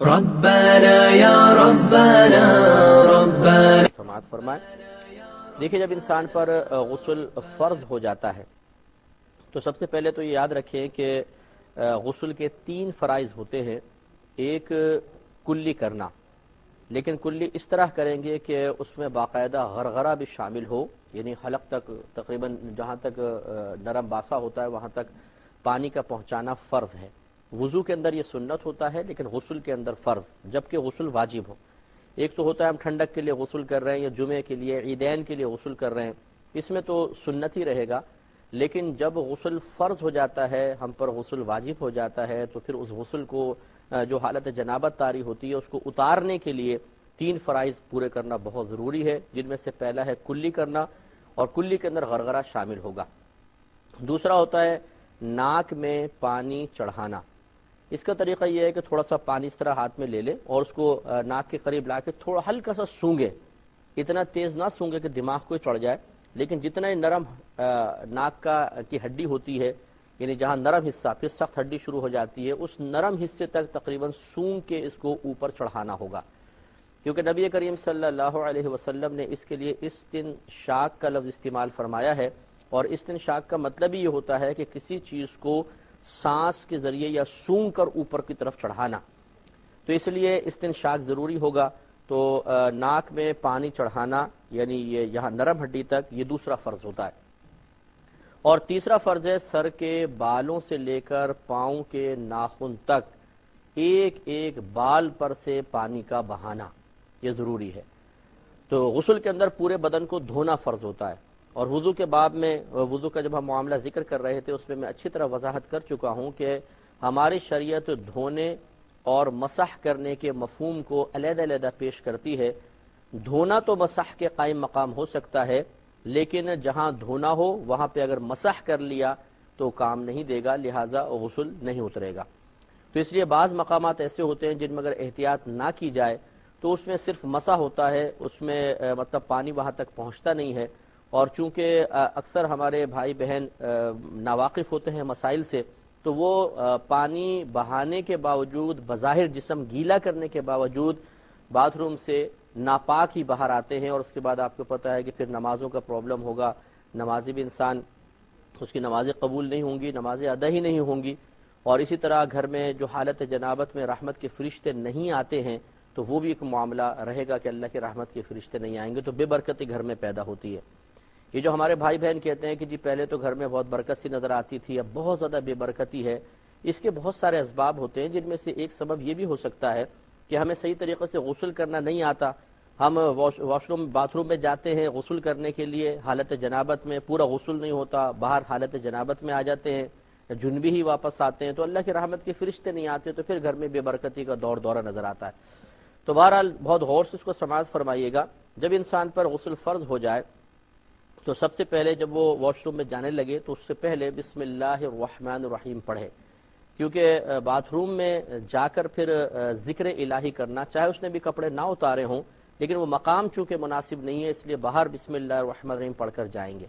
ربنا یا ربنا ربنا سماعت فرمائیں۔ دیکھیں، جب انسان پر غسل فرض ہو جاتا ہے تو سب سے پہلے تو یہ یاد رکھیں کہ غسل کے 3 فرائض ہوتے ہیں۔ ایک کلی کرنا، لیکن کلی اس طرح کریں گے کہ اس میں باقاعدہ غرغرہ بھی شامل ہو، یعنی حلق تک تقریباً جہاں تک نرم باسا ہوتا ہے وہاں تک پانی کا پہنچانا فرض ہے۔ وضو کے اندر یہ سنت ہوتا ہے، لیکن غسل کے اندر فرض، جبکہ غسل واجب ہو۔ ایک تو ہوتا ہے ہم ٹھنڈک کے لیے غسل کر رہے ہیں یا جمعے کے لیے، عیدین کے لیے غسل کر رہے ہیں، اس میں تو سنت ہی رہے گا۔ لیکن جب غسل فرض ہو جاتا ہے، ہم پر غسل واجب ہو جاتا ہے، تو پھر اس غسل کو جو حالت جنابت طاری ہوتی ہے اس کو اتارنے کے لیے 3 فرائض پورے کرنا بہت ضروری ہے، جن میں سے پہلا ہے کلی کرنا، اور کلی کے اندر غرغرہ شامل ہوگا۔ دوسرا ہوتا ہے ناک میں پانی چڑھانا۔ اس کا طریقہ یہ ہے کہ تھوڑا سا پانی اس طرح ہاتھ میں لے لے اور اس کو ناک کے قریب لا کے تھوڑا ہلکا سا سونگے، اتنا تیز نہ سونگے کہ دماغ کو چڑھ جائے، لیکن جتنا ہی نرم ناک کی ہڈی ہوتی ہے، یعنی جہاں نرم حصہ پھر سخت ہڈی شروع ہو جاتی ہے، اس نرم حصے تک تقریباً سونگ کے اس کو اوپر چڑھانا ہوگا، کیونکہ نبی کریم صلی اللہ علیہ وسلم نے اس کے لیے استنشاق کا لفظ استعمال فرمایا ہے، اور استنشاق کا مطلب ہی یہ ہوتا ہے کہ کسی چیز کو سانس کے ذریعے یا سونگ کر اوپر کی طرف چڑھانا، تو اس لیے استنشاق ضروری ہوگا۔ تو ناک میں پانی چڑھانا، یعنی یہ یہاں نرم ہڈی تک، یہ دوسرا فرض ہوتا ہے۔ اور تیسرا فرض ہے سر کے بالوں سے لے کر پاؤں کے ناخن تک ایک ایک بال پر سے پانی کا بہانا، یہ ضروری ہے۔ تو غسل کے اندر پورے بدن کو دھونا فرض ہوتا ہے، اور وضو کے باب میں، وضو کا جب ہم معاملہ ذکر کر رہے تھے اس میں اچھی طرح وضاحت کر چکا ہوں کہ ہماری شریعت دھونے اور مسح کرنے کے مفہوم کو علیحدہ علیحدہ پیش کرتی ہے۔ دھونا تو مسح کے قائم مقام ہو سکتا ہے، لیکن جہاں دھونا ہو وہاں پہ اگر مسح کر لیا تو کام نہیں دے گا، لہٰذا غسل نہیں اترے گا۔ تو اس لیے بعض مقامات ایسے ہوتے ہیں جن میں اگر احتیاط نہ کی جائے تو اس میں صرف مسح ہوتا ہے، اس میں مطلب پانی وہاں تک پہنچتا نہیں ہے، اور چونکہ اکثر ہمارے بھائی بہن ناواقف ہوتے ہیں مسائل سے، تو وہ پانی بہانے کے باوجود، بظاہر جسم گیلا کرنے کے باوجود باتھ روم سے ناپاک ہی باہر آتے ہیں، اور اس کے بعد آپ کو پتہ ہے کہ پھر نمازوں کا پرابلم ہوگا، نمازی بھی انسان، اس کی نمازیں قبول نہیں ہوں گی، نمازیں ادا ہی نہیں ہوں گی، اور اسی طرح گھر میں جو حالت جنابت میں رحمت کے فرشتے نہیں آتے ہیں تو وہ بھی ایک معاملہ رہے گا کہ اللہ کے رحمت کے فرشتے نہیں آئیں گے، تو بے برکتی گھر میں پیدا ہوتی ہے۔ یہ جو ہمارے بھائی بہن کہتے ہیں کہ جی پہلے تو گھر میں بہت برکت سی نظر آتی تھی، اب بہت زیادہ بے برکتی ہے، اس کے بہت سارے اسباب ہوتے ہیں، جن میں سے ایک سبب یہ بھی ہو سکتا ہے کہ ہمیں صحیح طریقے سے غسل کرنا نہیں آتا۔ ہم واش روم باتھ روم میں جاتے ہیں غسل کرنے کے لیے حالت جنابت میں، پورا غسل نہیں ہوتا، باہر حالت جنابت میں آ جاتے ہیں، جنبی ہی واپس آتے ہیں، تو اللہ کی رحمت کے فرشتے نہیں آتے، تو پھر گھر میں بے برکتی کا دورہ نظر آتا ہے۔ تو بہرحال بہت غور سے اس کو سماعت فرمائیے گا، جب انسان پر غسل فرض ہو جائے تو سب سے پہلے جب وہ واش روم میں جانے لگے تو اس سے پہلے بسم اللہ الرحمن الرحیم پڑھے، کیونکہ باتھ روم میں جا کر پھر ذکر الہی کرنا، چاہے اس نے بھی کپڑے نہ اتارے ہوں، لیکن وہ مقام چونکہ مناسب نہیں ہے، اس لیے باہر بسم اللہ الرحمن الرحیم پڑھ کر جائیں گے۔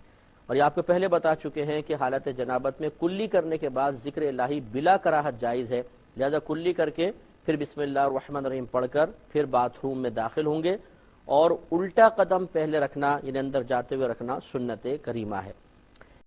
اور یہ آپ کو پہلے بتا چکے ہیں کہ حالت جنابت میں کلی کرنے کے بعد ذکر الہی بلا کراہت جائز ہے، لہذا کلی کر کے پھر بسم اللہ الرحمن الرحیم پڑھ کر پھر باتھ روم میں داخل ہوں گے، اور الٹا قدم پہلے رکھنا، یعنی اندر جاتے ہوئے رکھنا سنت کریمہ ہے۔